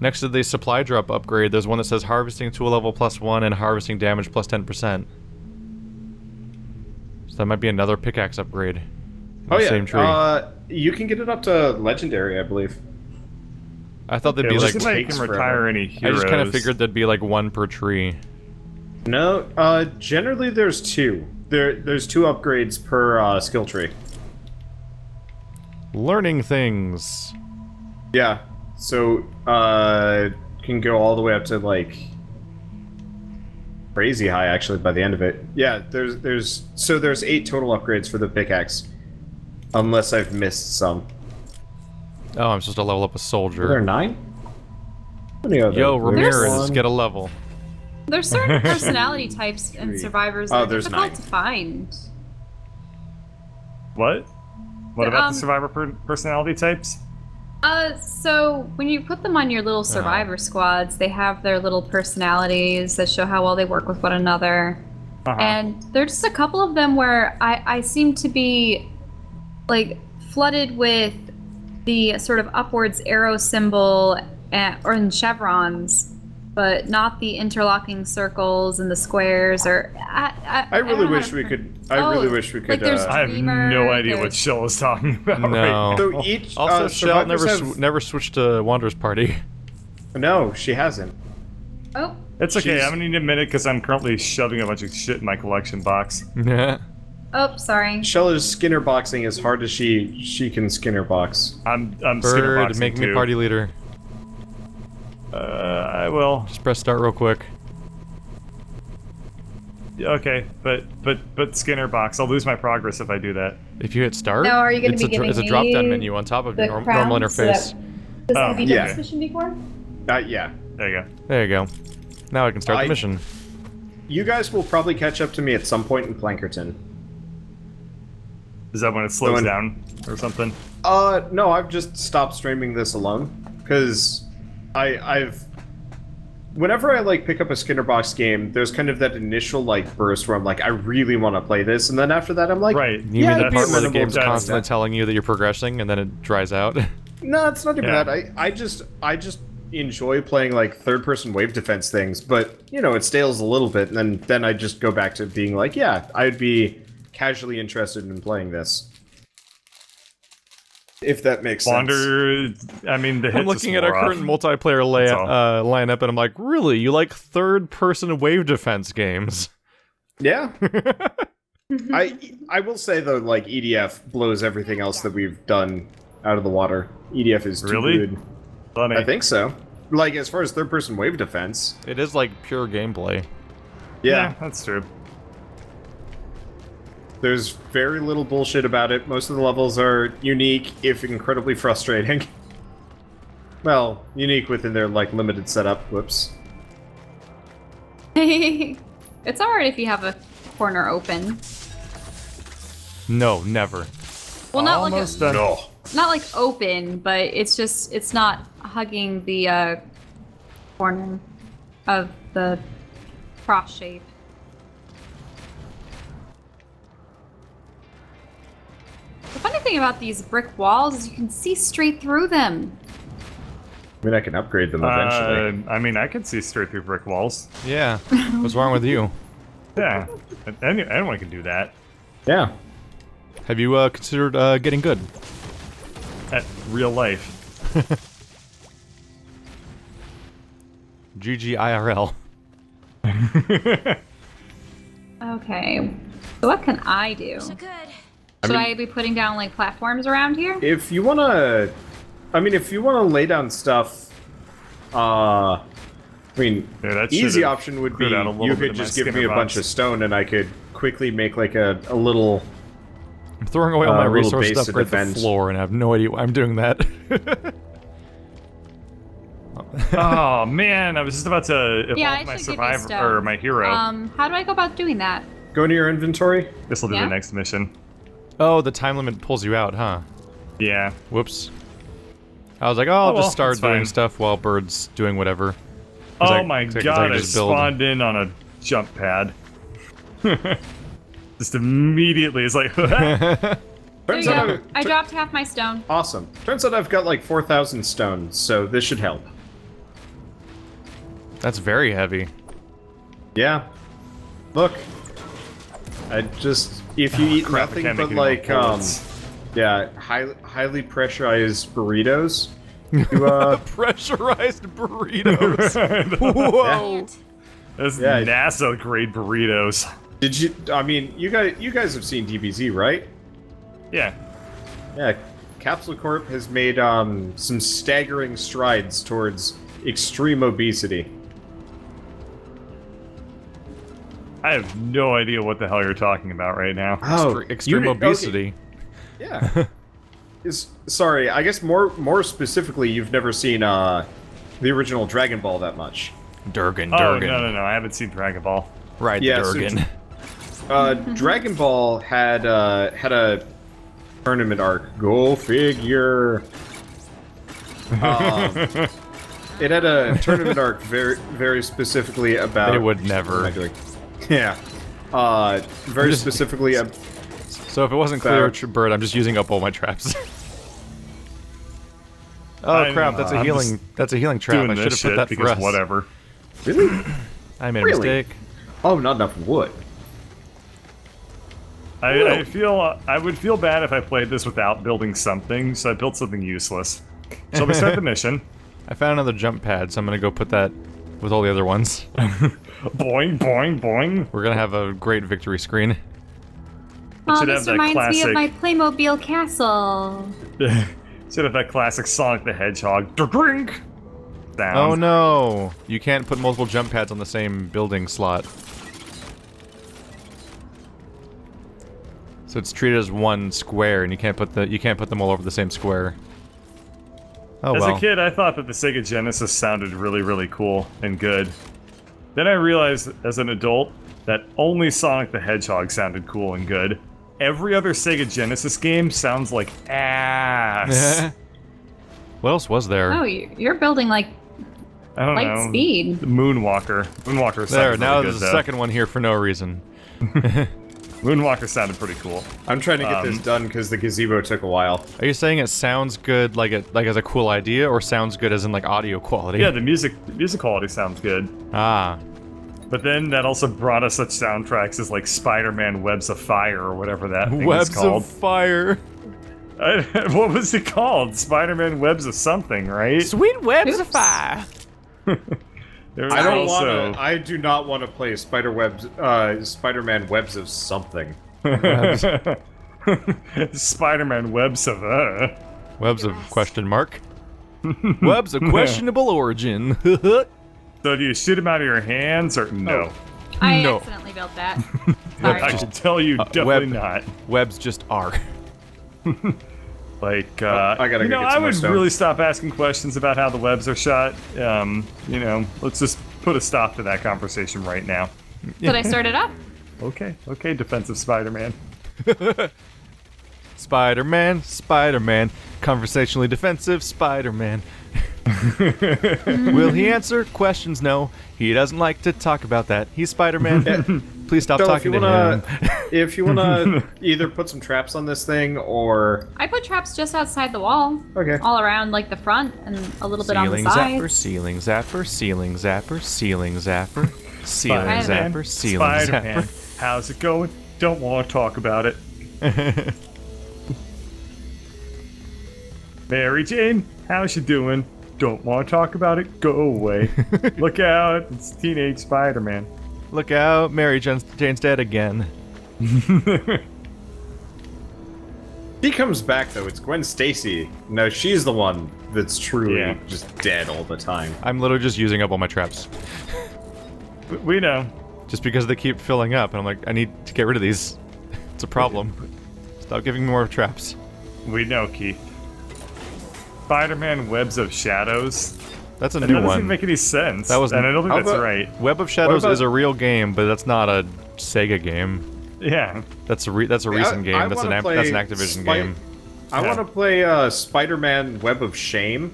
Next to the supply drop upgrade, there's one that says harvesting tool level +1 and harvesting damage +10%. So that might be another pickaxe upgrade. Oh yeah, same tree. You can get it up to legendary, I believe. I thought there'd be let's like... see if I can retire any I heroes. just kind of figured there'd be like one per tree. No, generally there's two. There's 2 upgrades per skill tree. Learning things. Yeah, so can go all the way up to like crazy high actually by the end of it. Yeah, there's 8 total upgrades for the pickaxe, unless I've missed some. Oh, I'm supposed to level up a soldier. Are there 9? How many are there? Yo, Ramirez, One. get a level. There's certain personality types and survivors that are there's difficult 9. to find. What? What about the survivor personality types? So when you put them on your little survivor squads, they have their little personalities that show how well they work with one another. And there's just a couple of them where I seem to be like flooded with the sort of upwards arrow symbol or in chevrons, but not the interlocking circles and the squares. Or I really wish we could. I really wish we could. Like there's I have Dreamer, no idea what there's- Shell is talking about right No. now. So each Also, Shell survivors never switched to Wanderer's Party. No, she hasn't. Oh, It's okay, She's- I'm gonna need a minute because I'm currently shoving a bunch of shit in my collection box. Yeah. oh, sorry. Shell is Skinner boxing as hard as she can Skinner box. I'm Bird, Skinnerboxing make me too. party leader. I will. Just press start real quick. Okay, but Skinner box. I'll lose my progress if I do that. If you hit start, Now, are you gonna it's be a giving it's a drop-down me menu on top of the your normal crown so interface. that- Have you done yeah. this mission before? Yeah. There you go. There you go. Now I can start the mission. You guys will probably catch up to me at some point in Plankerton. Is that when it slows Going- down or something? No, I've just stopped streaming this alone because I've whenever I like pick up a Skinnerbox game, there's kind of that initial like burst where I'm like, I really want to play this, and then after that I'm like, Right. You yeah, mean the it'd be part where the amenable game's to constantly that. telling you that you're progressing and then it dries out? No, it's not even Yeah. that. I just enjoy playing like third-person wave defense things, but you know it stales a little bit, and then I just go back to being like, yeah, I'd be casually interested in playing this. If that makes sense. Wander. I mean, the hits I'm looking at our current multiplayer lineup and I'm like, really? You like third-person wave defense games? Yeah. I will say though, like EDF blows everything else that we've done out of the water. EDF is too Really? good. Funny. I think so. Like as far as third-person wave defense. It is like pure gameplay. Yeah. that's true. There's very little bullshit about it. Most of the levels are unique, if incredibly frustrating. Well, unique within their like limited setup. Whoops. It's alright if you have a corner open. No, never. Well, not Almost like done. not like open, but it's not hugging the corner of the cross shape. The funny thing about these brick walls is you can see straight through them. I mean, I can upgrade them eventually. I mean, I can see straight through brick walls. Yeah. What's wrong with you? Yeah, anyone can do that. Yeah. Have you considered getting good? At real life. GGIRL. Okay, so what can I do? Should I be putting down like platforms around here? If you wanna, I mean, if you wanna lay down stuff, I mean, Yeah, that easy should've option would be cleared out a little you bit could of my just give me Skinner a bunch box. of stone and I could quickly make like a little. I'm throwing away all my little resources base to to upgrade the defend. floor and I have no idea why I'm doing that. Oh man, I was just about to evolve Yeah, I my should give you survivor stone. or my hero. How do I go about doing that? Go into your inventory. This will do yeah. the next mission. Oh, the time limit pulls you out, huh? Yeah. Whoops. I was like, oh, I'll well, just start it's doing fine. stuff while Bird's doing whatever. 'Cause Oh I- my 'cause god, I just build. spawned in on a jump pad. Just immediately, it's like, There Turns you out go. I dropped half my stone. awesome. Turns out I've got like 4,000 stones, so this should help. That's very heavy. Yeah. Look. If you eat Crap, I nothing can't but make any like, more bullets. yeah, highly pressurized burritos. Pressurized burritos. Whoa. That's Yeah. NASA grade burritos. Did you? I mean, you guys have seen DBZ, right? Yeah. Yeah. Capsule Corp has made some staggering strides towards extreme obesity. I have no idea what the hell you're talking about right now. Extreme obesity. Yeah. Sorry, I guess more specifically, you've never seen the original Dragon Ball that much. Durgan. Oh, no, I haven't seen Dragon Ball. Right, Yeah, the so Durgan. Dragon Ball had a tournament arc. Go figure. It had a tournament arc very specifically about. They would never. What am I doing? Yeah. Very specifically. So if it wasn't clear, Bird, I'm just using up all my traps. Oh crap! That's a I'm healing. just That's a healing trap. Doing I should this have put shit that for because us. whatever. Really? I made a Really? mistake. Oh, not enough wood. I would feel bad if I played this without building something, so I built something useless. So we start the mission. I found another jump pad, so I'm gonna go put that with all the other ones. Boing, boing, boing. We're gonna have a great victory screen. Oh, should have this that reminds me of classic- my Playmobil castle. Should have that classic Sonic the Hedgehog drink sound. Oh no! You can't put multiple jump pads on the same building slot. So it's treated as one square, and you can't put them all over the same square. Oh As well. a kid, I thought that the Sega Genesis sounded really, really cool and good. Then I realized, as an adult, that only Sonic the Hedgehog sounded cool and good. Every other Sega Genesis game sounds like ass. What else was there? Oh, you're building like I don't light know. speed. Moonwalker. Moonwalker sounded There, now really there's good, a though. second one here for no reason. Moonwalker sounded pretty cool. I'm trying to get this done because the gazebo took a while. Are you saying it sounds good, like as a cool idea, or sounds good as in like audio quality? Yeah, the music quality sounds good. Ah. But then that also brought us such soundtracks as like Spider-Man Webs of Fire or whatever that thing Webs is called. of fire. What was it called? Spider-Man Webs of something, right? Sweet webs of Oops. fire. There was I don't also- want to. I do not want to play Spider-Man Webs of something. Spider-Man Webs of Webs of question mark. Webs of questionable origin. So do you shoot him out of your hands or no? I No. accidentally built that. I Sorry. can tell you definitely web- not. Webs just are. Like, I gotta you go know, get I some more would stone. really stop asking questions about how the webs are shot. You know, let's just put a stop to that conversation right now. Did I start it up? Okay, defensive Spider-Man. Spider-Man, Spider-Man, conversationally defensive Spider-Man. Will he answer? Questions, no. He doesn't like to talk about that. He's Spider-Man. Please stop So talking to him. if you wanna either put some traps on this thing or I put traps just outside the wall. Okay. All around like the front and a little bit on the Ceiling zapper, sides. ceiling zapper, ceiling zapper, ceiling zapper, ceiling Spider-Man, zapper, ceiling Spider-Man, zapper. how's it going? Don't want to talk about it. Mary Jane, how's you doing? Don't want to talk about it? Go away. Look out, it's teenage Spider-Man. Look out, Mary Jane's dead again. he comes back though, it's Gwen Stacy. No, she's the one that's truly Yeah. just dead all the time. I'm literally just using up all my traps. We know. Just because they keep filling up, and I'm like, I need to get rid of these. It's a problem. Stop giving me more traps. We know, Keith. Spider-Man Webs of Shadows. That's a That new doesn't one. make any sense. That was- and I don't think How that's about- right. Web of Shadows about- is a real game, but that's not a Sega game. Yeah. That's a recent game. That's an wanna play Activision game. I Yeah. want to play Spider-Man Web of Shame.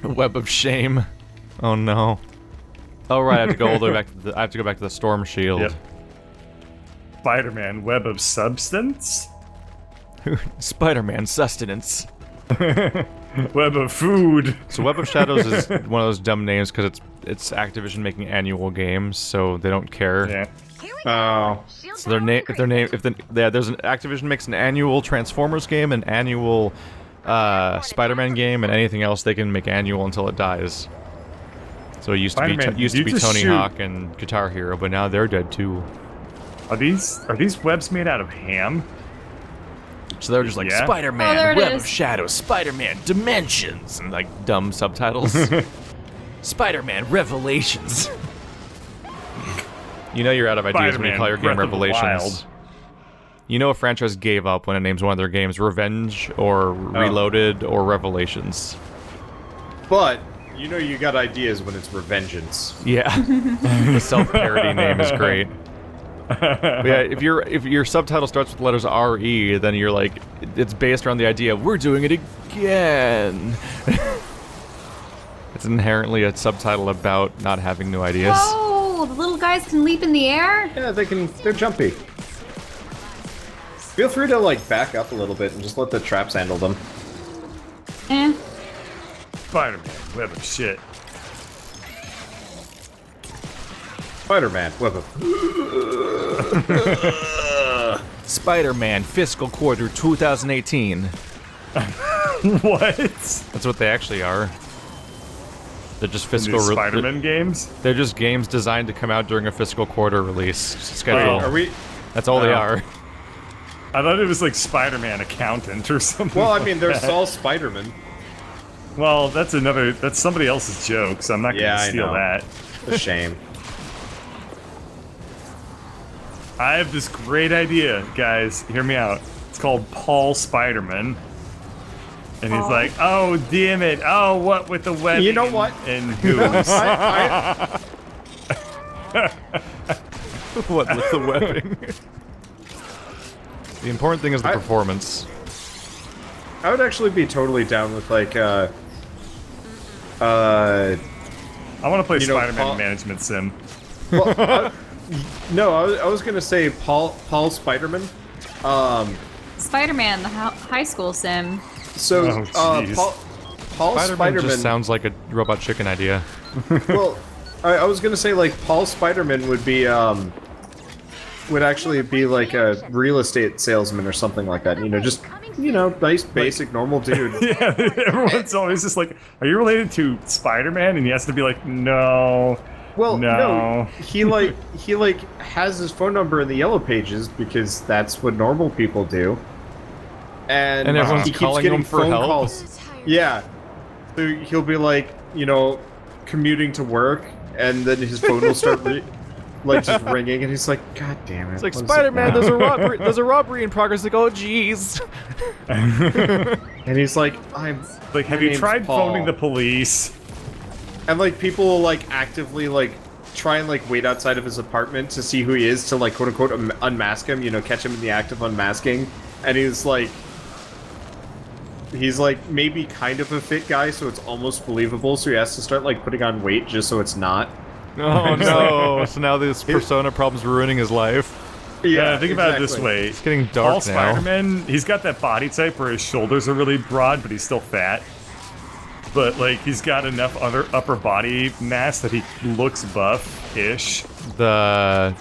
Web of Shame. Oh no. Oh right, I have to go all the way back to the. I have to go back to the Storm Shield. Yep. Spider-Man Web of Substance? Spider-Man sustenance. Web of food. So Web of Shadows is one of those dumb names because it's Activision making annual games, so they don't care. Yeah. Oh. So there's an Activision makes an annual Transformers game, an annual Spider-Man game, and anything else they can make annual until it dies. So it used to be Tony Hawk and Guitar Hero, but now they're dead too. Are these webs made out of ham? So they're just like Yeah. Spider-Man, Web of Shadows, Spider-Man Dimensions, and like dumb subtitles. Spider-Man Revelations. You know you're out of ideas when you call your game Breath of the Revelations. You know a franchise gave up when it names one of their games Revenge or Reloaded or Revelations. But you know you got ideas when it's Revengeance. Yeah. The self-parody name is great. But yeah, if your subtitle starts with letters R-E, then you're like, it's based around the idea of we're doing it again. It's inherently a subtitle about not having new ideas. Whoa! The little guys can leap in the air? Yeah, they're jumpy. Feel free to like back up a little bit and just let the traps handle them. Eh. Spider-Man, web of shit. Spider-Man, web of... Spider-Man Fiscal Quarter 2018. What? That's what they actually are. They're just fiscal. Spider-Man games? They're just games designed to come out during a fiscal quarter release schedule. Are we... That's all they are. I thought it was like Spider-Man Accountant or something. Well, I like mean, there's that. all Spider-Man. Well, that's somebody else's joke, so I'm not gonna steal that. It's a shame. I have this great idea, guys. Hear me out. It's called Paul Spider-Man. And he's like, oh, damn it. Oh, what with the webbing? You know what? And hooves. What with the webbing? The important thing is the performance. I would actually be totally down with like I want to play you know, Spider-Man Management Sim. well, no, I was gonna say Paul Spider-Man. Spider-Man, the high school sim. So jeez. Paul Spider-Man Spider-Man just sounds like a Robot Chicken idea. Well, I was gonna say like Paul Spider-Man would be would actually be like a real estate salesman or something like that. You know, just nice, basic, normal dude. Yeah, everyone's always just like, are you related to Spider-Man? And he has to be like, no. Well, No. he has his phone number in the yellow pages because that's what normal people do. And everyone's he keeps calling getting him for phone help? calls. Yeah. So he'll be like, commuting to work, and then his phone will start just ringing, and he's like, God damn it. It's like, what is it Spider-Man, now?" there's a robbery in progress. Like, oh, jeez. And he's like, Like, have my you name's tried Paul. phoning the police? And like people will like actively like try and like wait outside of his apartment to see who he is to like quote unquote unmask him, catch him in the act of unmasking. And he's like maybe kind of a fit guy, so it's almost believable. So he has to start like putting on weight just so it's not. Oh no! So now this persona problem's ruining his life. Yeah, think about it this way. It's getting dark Paul now. Spider-Man, he's got that body type where his shoulders are really broad, but he's still fat. But, like, he's got enough other upper body mass that he looks buff-ish. The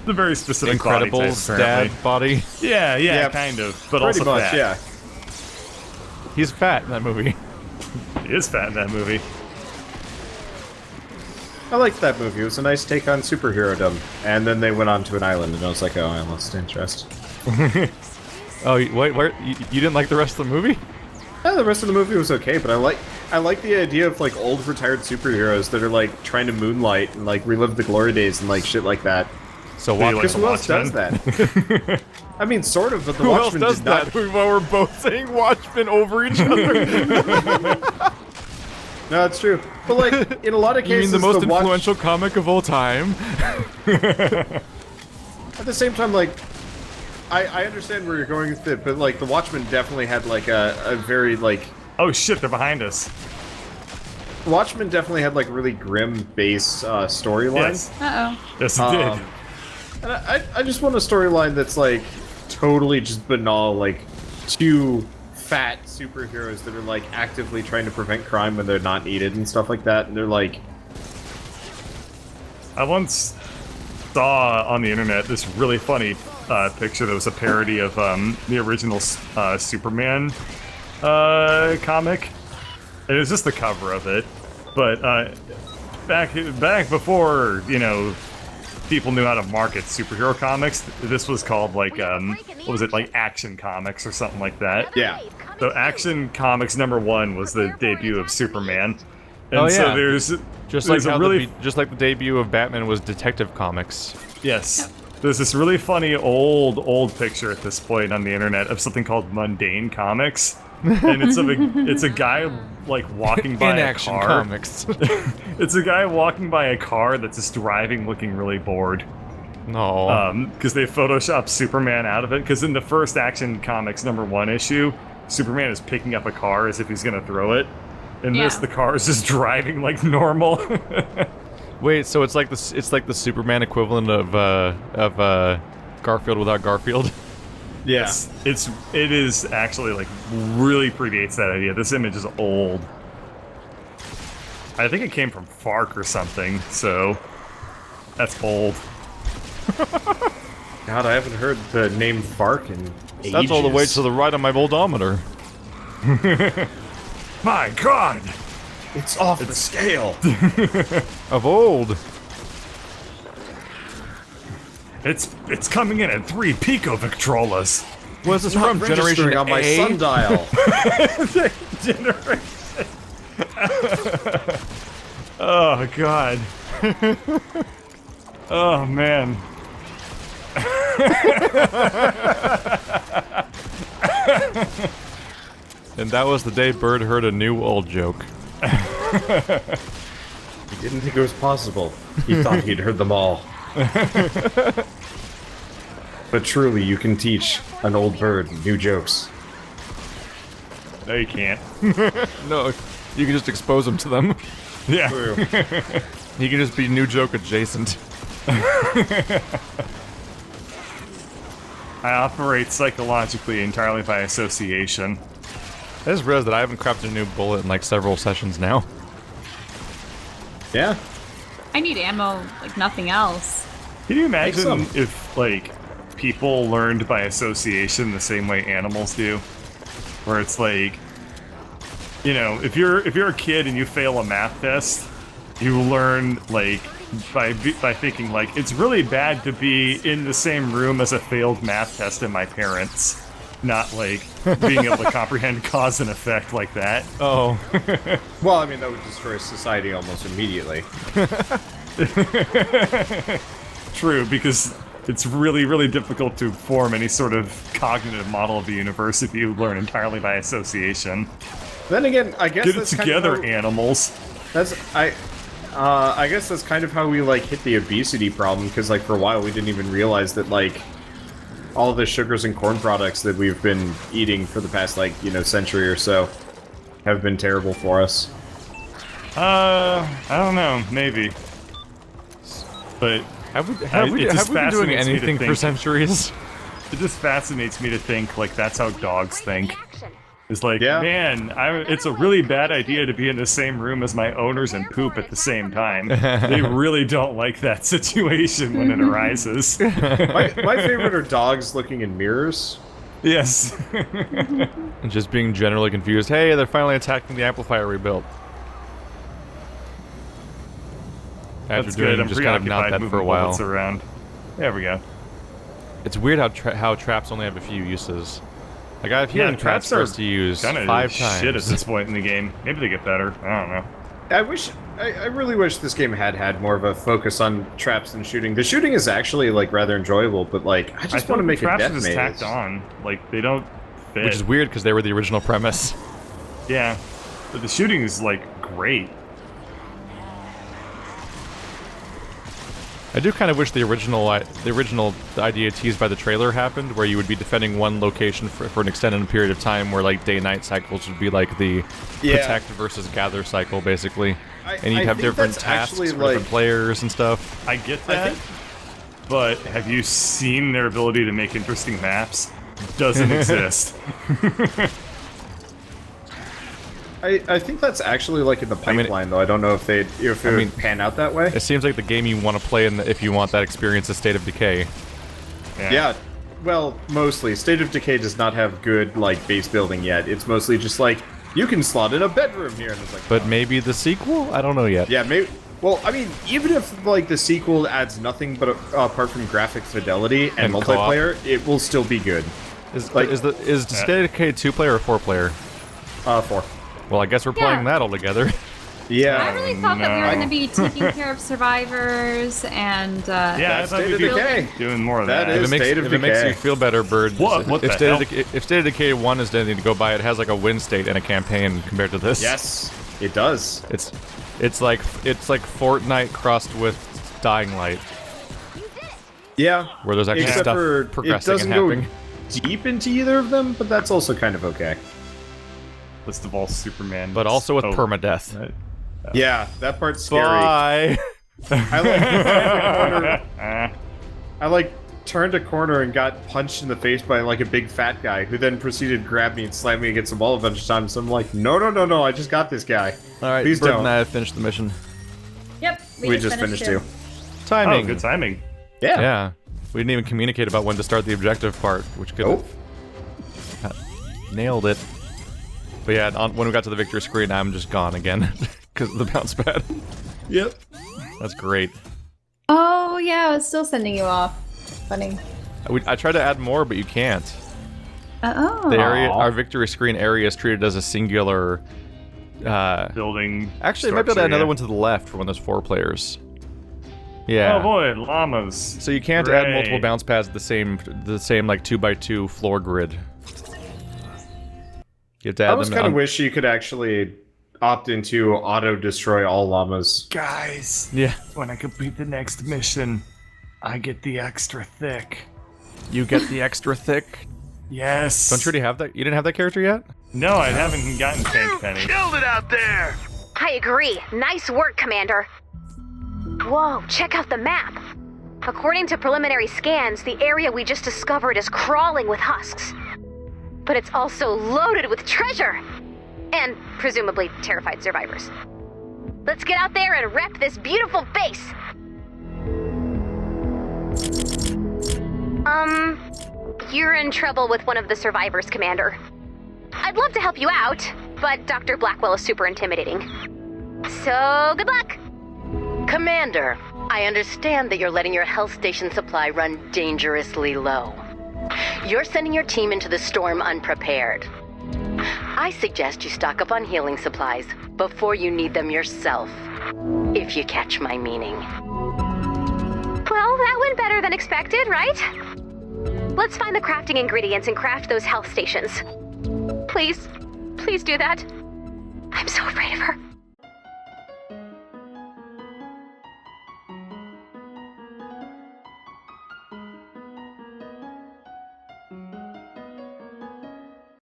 very specific body type, Incredibles apparently. dad body. Yeah, kind of. But Pretty also much, fat. yeah. He's fat in that movie. He is fat in that movie. I liked that movie. It was a nice take on superhero-dom. And then they went on to an island, and I was like, oh, I lost interest. Oh, wait, where? You didn't like the rest of the movie? Yeah, the rest of the movie was okay, but I like the idea of like old retired superheroes that are like trying to moonlight and like relive the glory days and like shit like that. So you watch. like Because The who else does Watchmen? that? I mean, sort of, but the Who else Watchmen does did not. that? While we're both saying Watchmen over each other. No, it's true. But like in a lot of You cases, mean the most Watch- influential comic of all time? At the same time, like I understand where you're going with it, but like the Watchmen definitely had like a very like. Oh shit, they're behind us. Watchmen definitely had like really grim base storyline. Yes. Uh-oh. Yes, it did. And I just want a storyline that's like totally just banal, like too fat superheroes that are like actively trying to prevent crime when they're not needed and stuff like that, and they're like... I once saw on the internet this really funny picture that was a parody of the original Superman comic. It was just the cover of it, but back before, you know, people knew how to market superhero comics, this was called like what was it, like Action Comics or something like that. Yeah. So Action Comics #1 was the debut of Superman, and Oh, yeah. so there's Just like a how really just like the debut of Batman was Detective Comics. yes. There's this really funny old picture at this point on the internet of something called Mundane Comics, and it's a guy like walking by In a Action car. Comics. It's a guy walking by a car that's just driving, looking really bored. No. Because they photoshopped Superman out of it. Because in the first Action Comics #1 issue, Superman is picking up a car as if he's gonna throw it. In this, Yeah. the car is just driving like normal. Wait, so it's like the Superman equivalent of Garfield without Garfield. Yes. It is actually like really predates that idea. This image is old. I think it came from Fark or something, so that's old. God, I haven't heard the name Fark in ages. That's all the way to the right on my voltometer. My God! It's off the scale. Of old. It's coming in at 3 pico Victrolas. What's this Not from? Generation registering on my A? sundial. Generation. Oh God. Oh man. And that was the day Bird heard a new old joke. He didn't think it was possible. He thought he'd heard them all. But truly, you can teach an old bird new jokes. No, you can't. No, you can just expose him to them. Yeah. True. He can just be new joke adjacent. I operate psychologically entirely by association. I just realized that I haven't crafted a new bullet in like several sessions now. Yeah. I need ammo like nothing else. Can you imagine some. if, like, people learned by association the same way animals do? Where it's like, you know, if you're a kid and you fail a math test, you learn, like, by thinking, like, it's really bad to be in the same room as a failed math test and my parents. Not, like, being able to comprehend cause and effect like that. Oh. Well, I mean, that would destroy society almost immediately. True, because it's really, really difficult to form any sort of cognitive model of the universe if you learn entirely by association. Then again, I guess Get it that's together, kind of animals. I guess that's kind of how we like hit the obesity problem, because like for a while we didn't even realize that like all the sugars and corn products that we've been eating for the past like, you know, century or so have been terrible for us. I don't know, maybe. But Have we it been just doing fascinates me to anything for think. centuries? it just fascinates me to think, like, that's how dogs think. It's like, Yeah. man, it's a really bad idea to be in the same room as my owners and poop at the same time. They really don't like that situation when it arises. My favorite are dogs looking in mirrors. Yes. And just being generally confused. Hey, they're finally attacking the amplifier we built. After That's doing good. I'm just kind of not preoccupied that moving for a while. bullets around. There we go. It's weird how traps only have a few uses. Like I have healing traps for are us to use kind of 5 shit at times. this point in the game. Maybe they get better. I don't know. I really wish this game had more of a focus on traps and shooting. The shooting is actually like rather enjoyable, but like I just feel want to like make the a traps death are just maze. tacked on. Like they don't fit. Which is weird because they were the original premise. Yeah, but the shooting is like great. I do kind of wish the original idea teased by the trailer happened, where you would be defending one location for an extended period of time, where like day-night cycles would be like the protect versus gather cycle, basically, and you'd have think different that's tasks for actually, different like- players and stuff. I get that, but have you seen their ability to make interesting maps? Doesn't exist. I think that's actually like in the pipeline, though. I don't know if it would pan out that way. It seems like the game you want to play if you want that experience is State of Decay. Yeah. Well, mostly. State of Decay does not have good, like, base building yet. It's mostly just like, you can slot in a bedroom here, and it's like... But maybe the sequel? I don't know yet. Yeah, maybe... Well, I mean, even if, like, the sequel adds nothing but apart from graphic fidelity and multiplayer, it will still be good. Is State of Decay 2-player or 4-player? 4. Well, I guess we're playing that all together. Yeah. I really thought that we were going to be taking care of survivors and... yeah, I thought State of we'd be Decay. doing more of that. That is If it makes you feel better, Bird, if State of Decay 1 is anything to go by, it has like a win state and a campaign compared to this. Yes, it does. It's like Fortnite crossed with Dying Light. Yeah. Where there's actually Except stuff for progressing it doesn't and happening. go deep into either of them, but that's also kind of okay. List of all Superman. But also with permadeath. Right. Yeah, that part's scary. Bye! I turned a corner and got punched in the face by like a big fat guy who then proceeded to grab me and slam me against the wall a bunch of times. So I'm like, no, I just got this guy. Alright, Please Bird don't. and I have finished the mission. Yep, We just finished too. Timing! Oh, good timing. Yeah. Yeah. We didn't even communicate about when to start the objective part, which could Nope. nailed it. But yeah, when we got to the victory screen, I'm just gone again because of the bounce pad. Yep. That's great. Oh, yeah, I was still sending you off. Funny. I tried to add more, but you can't. Oh. The area, our victory screen area is treated as a singular. Building. Actually, I might be able to add another yeah. one to the left for when there's 4 players. Yeah. Oh boy, llamas. So you can't add multiple bounce pads at the same like 2x2 floor grid. You have to add I was them kind of on- wish you could actually opt into auto destroy all llamas. Guys, Yeah. when I complete the next mission, I get the extra thick. You get the extra thick. Yes. Don't you already have that? You didn't have that character yet? No, I haven't gotten Tank Penny. Killed it out there! I agree. Nice work, Commander. Whoa, check out the map. According to preliminary scans, the area we just discovered is crawling with husks. But it's also loaded with treasure! And presumably terrified survivors. Let's get out there and rep this beautiful base! You're in trouble with one of the survivors, Commander. I'd love to help you out, but Dr. Blackwell is super intimidating. So, good luck! Commander, I understand that you're letting your health station supply run dangerously low. You're sending your team into the storm unprepared. I suggest you stock up on healing supplies before you need them yourself, if you catch my meaning. Well, that went better than expected, right? Let's find the crafting ingredients and craft those health stations. Please do that. I'm so afraid of her.